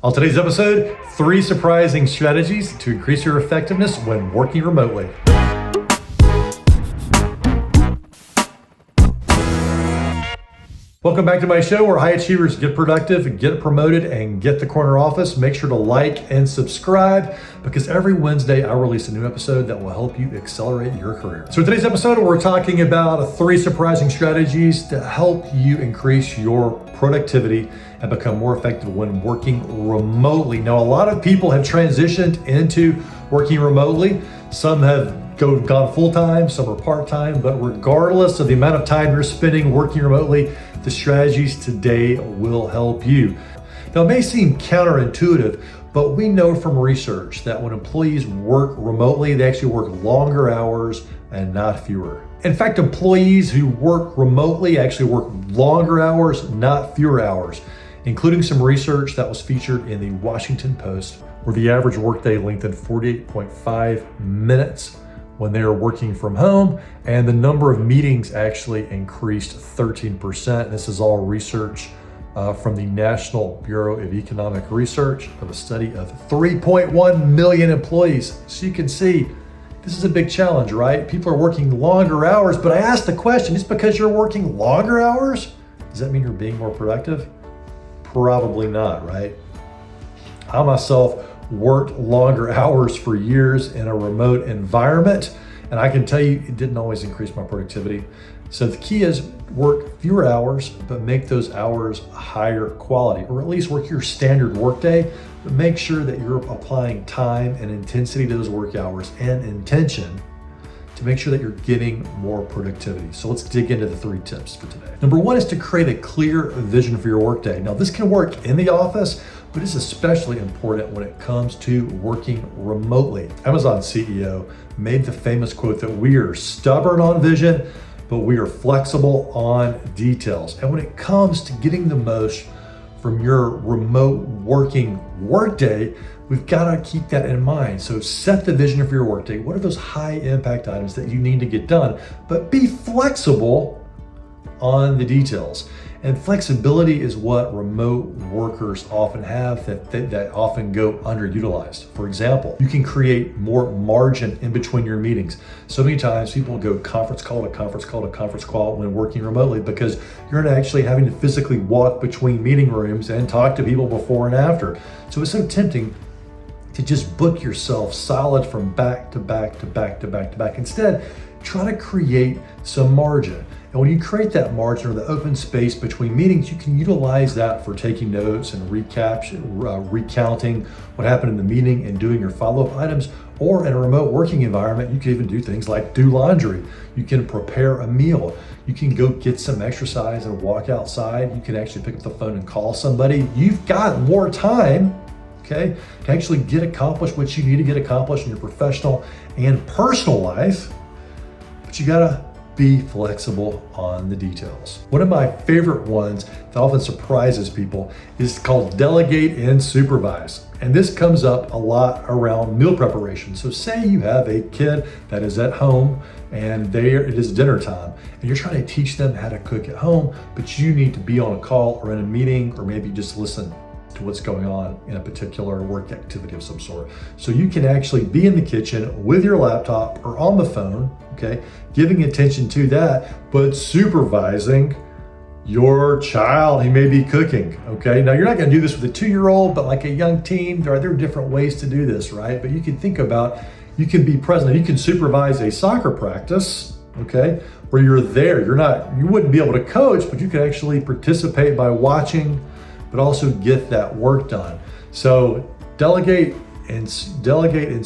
On today's episode, 3 surprising strategies to increase your effectiveness when working remotely. Welcome back to my show where high achievers get productive, get promoted, and get the corner office. Make sure to like and subscribe because every Wednesday I release a new episode that will help you accelerate your career. So in today's episode, we're talking about 3 surprising strategies to help you increase your productivity and become more effective when working remotely. Now, a lot of people have transitioned into working remotely. Some have gone full-time, some are part-time, but regardless of the amount of time you're spending working remotely, the strategies today will help you. Now, it may seem counterintuitive, but we know from research that when employees work remotely, they actually work longer hours and not fewer. In fact, employees who work remotely actually work longer hours, not fewer hours, including some research that was featured in the Washington Post, where the average workday lengthened 48.5 minutes when they are working from home, and the number of meetings actually increased 13%. This is all research from the National Bureau of Economic Research of a study of 3.1 million employees. So you can see, this is a big challenge, right? People are working longer hours, but I asked the question, just because you're working longer hours, does that mean you're being more productive? Probably not, right? I myself worked longer hours for years in a remote environment, and I can tell you it didn't always increase my productivity. So the key is work fewer hours, but make those hours higher quality, or at least work your standard workday, but make sure that you're applying time and intensity to those work hours and intention to make sure that you're getting more productivity. So let's dig into the 3 tips for today. Number 1 is to create a clear vision for your workday. Now, this can work in the office, but it's especially important when it comes to working remotely. Amazon CEO made the famous quote that we are stubborn on vision, but we are flexible on details. And when it comes to getting the most from your remote working workday, we've got to keep that in mind. So set the vision for your workday. What are those high impact items that you need to get done? But be flexible on the details. And flexibility is what remote workers often have that often go underutilized. For example, you can create more margin in between your meetings. So many times people go conference call to conference call to conference call when working remotely because you're not actually having to physically walk between meeting rooms and talk to people before and after. So it's so tempting to just book yourself solid from back to back to back to back to back. Instead, try to create some margin. And when you create that margin or the open space between meetings, you can utilize that for taking notes and recounting what happened in the meeting and doing your follow-up items. Or in a remote working environment, you can even do things like do laundry. You can prepare a meal. You can go get some exercise and walk outside. You can actually pick up the phone and call somebody. You've got more time, okay, to actually get accomplished what you need to get accomplished in your professional and personal life. But you gotta be flexible on the details. One of my favorite ones that often surprises people is called delegate and supervise. And this comes up a lot around meal preparation. So say you have a kid that is at home and it is dinner time and you're trying to teach them how to cook at home, but you need to be on a call or in a meeting or maybe just listen to what's going on in a particular work activity of some sort. So you can actually be in the kitchen with your laptop or on the phone, okay, giving attention to that, but supervising your child who may be cooking, okay? Now, you're not gonna do this with a 2-year-old, but like a young teen, there are different ways to do this, right? But you can think about, you can be present. You can supervise a soccer practice, okay, where you're there. You wouldn't be able to coach, but you could actually participate by watching, but also get that work done. So delegate and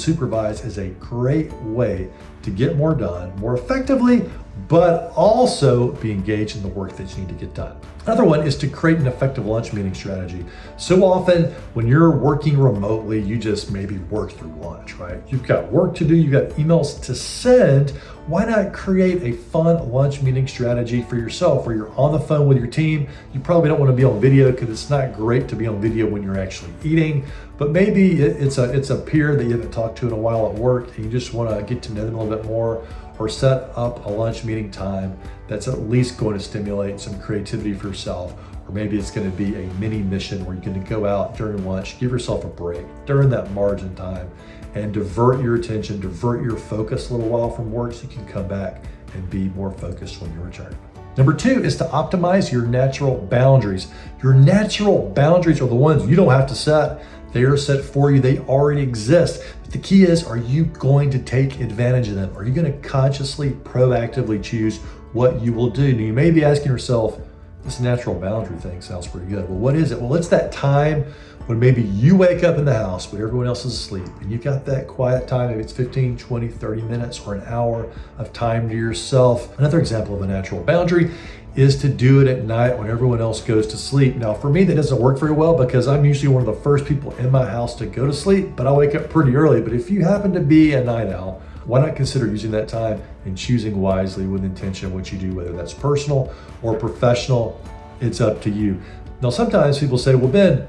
supervise is a great way to get more done more effectively, but also be engaged in the work that you need to get done. Another one is to create an effective lunch meeting strategy. So often when you're working remotely, you just maybe work through lunch, right? You've got work to do, you've got emails to send. Why not create a fun lunch meeting strategy for yourself where you're on the phone with your team? You probably don't want to be on video because it's not great to be on video when you're actually eating, but maybe it's a peer that you haven't talked to in a while at work and you just want to get to know them a little bit more, or set up a lunch meeting time that's at least going to stimulate some creativity for yourself, Or maybe it's going to be a mini mission where you can go out during lunch, give yourself a break during that margin time and divert your attention, divert your focus a little while from work so you can come back and be more focused when you return. Number 2 is to optimize your natural boundaries. Your natural boundaries are the ones you don't have to set. They are set for you. They already exist. But the key is, are you going to take advantage of them? Are you going to consciously, proactively choose what you will do? Now, you may be asking yourself, this natural boundary thing sounds pretty good. Well, what is it? Well, it's that time when maybe you wake up in the house when everyone else is asleep and you've got that quiet time. Maybe it's 15, 20, 30 minutes or an hour of time to yourself. Another example of a natural boundary is to do it at night when everyone else goes to sleep. Now, for me, that doesn't work very well because I'm usually one of the first people in my house to go to sleep, but I wake up pretty early. But if you happen to be a night owl, why not consider using that time and choosing wisely with intention what you do, whether that's personal or professional, it's up to you. Now, sometimes people say, well, Ben,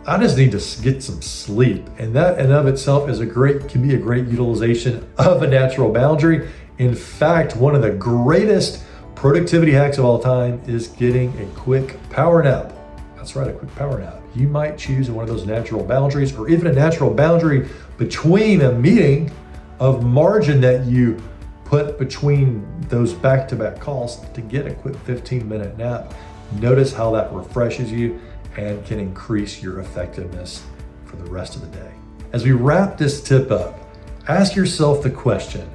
I just need to get some sleep. And that in of itself can be a great utilization of a natural boundary. In fact, one of the greatest productivity hacks of all time is getting a quick power nap. That's right, a quick power nap. You might choose one of those natural boundaries or even a natural boundary between a meeting of margin that you put between those back-to-back calls to get a quick 15-minute nap. Notice how that refreshes you and can increase your effectiveness for the rest of the day. As we wrap this tip up, ask yourself the question,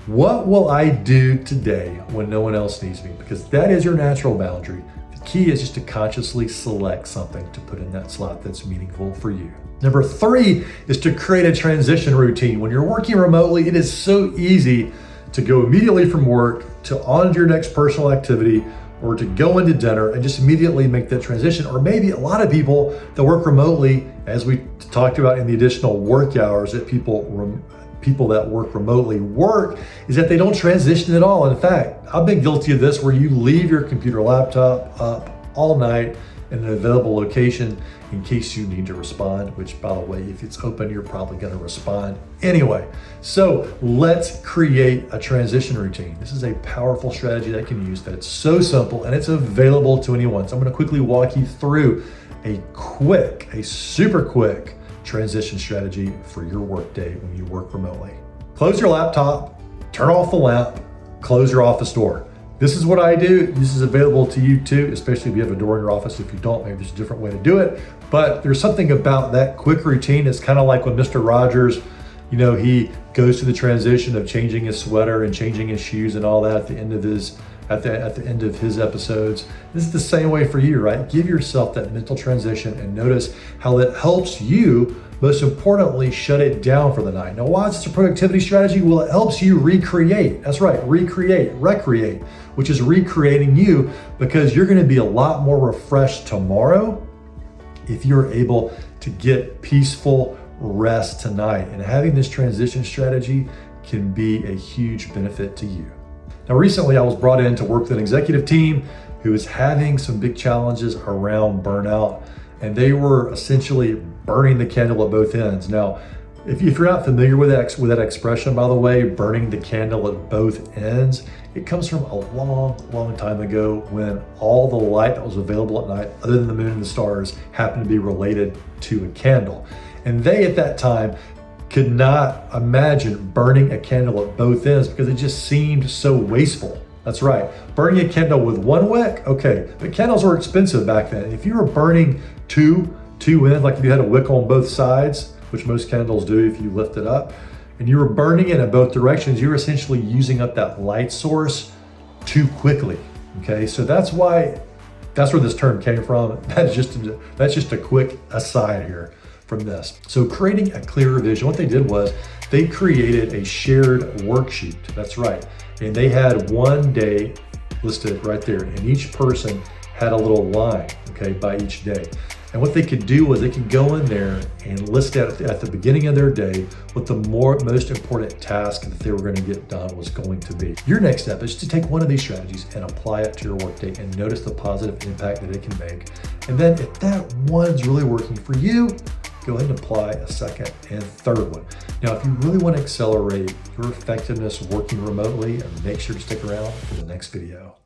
what will I do today when no one else needs me? Because that is your natural boundary. The key is just to consciously select something to put in that slot that's meaningful for you. Number 3 is to create a transition routine. When you're working remotely, it is so easy to go immediately from work to on to your next personal activity or to go into dinner and just immediately make that transition. Or maybe a lot of people that work remotely, as we talked about in the additional work hours that people that work remotely work, is that they don't transition at all. In fact, I've been guilty of this where you leave your computer laptop up all night in an available location in case you need to respond, which by the way, if it's open, you're probably gonna respond anyway. So let's create a transition routine. This is a powerful strategy that I can use that's so simple and it's available to anyone. So I'm gonna quickly walk you through a super quick transition strategy for your workday when you work remotely. Close your laptop, turn off the lamp, close your office door. This is what I do. This is available to you too, especially if you have a door in your office. If you don't, maybe there's a different way to do it. But there's something about that quick routine. It's kind of like when Mr. Rogers, he goes through the transition of changing his sweater and changing his shoes and all that at the end of his episodes. This is the same way for you, right? Give yourself that mental transition and notice how that helps you, most importantly, shut it down for the night. Now, why is this a productivity strategy? Well, it helps you recreate. That's right, recreate, which is recreating you, because you're gonna be a lot more refreshed tomorrow if you're able to get peaceful rest tonight. And having this transition strategy can be a huge benefit to you. Now, recently I was brought in to work with an executive team who is having some big challenges around burnout, and they were essentially burning the candle at both ends. Now, if you're not familiar with that expression, by the way, burning the candle at both ends, it comes from a long time ago when all the light that was available at night, other than the moon and the stars, happened to be related to a candle. And they, at that time, could not imagine burning a candle at both ends because it just seemed so wasteful. That's right, burning a candle with one wick, okay, but candles were expensive back then. If you were burning two ends, like if you had a wick on both sides, which most candles do if you lift it up, and you were burning it in both directions, you're essentially using up that light source too quickly, okay? So that's where this term came from. That's just a quick aside here from this. So creating a clearer vision, what they did was they created a shared worksheet, that's right. And they had one day listed right there, and each person had a little line, okay, by each day. And what they could do was they could go in there and list out at the beginning of their day what the most important task that they were going to get done was going to be. Your next step is to take one of these strategies and apply it to your workday and notice the positive impact that it can make. And then if that one's really working for you, go ahead and apply a second and third one. Now, if you really want to accelerate your effectiveness working remotely, make sure to stick around for the next video.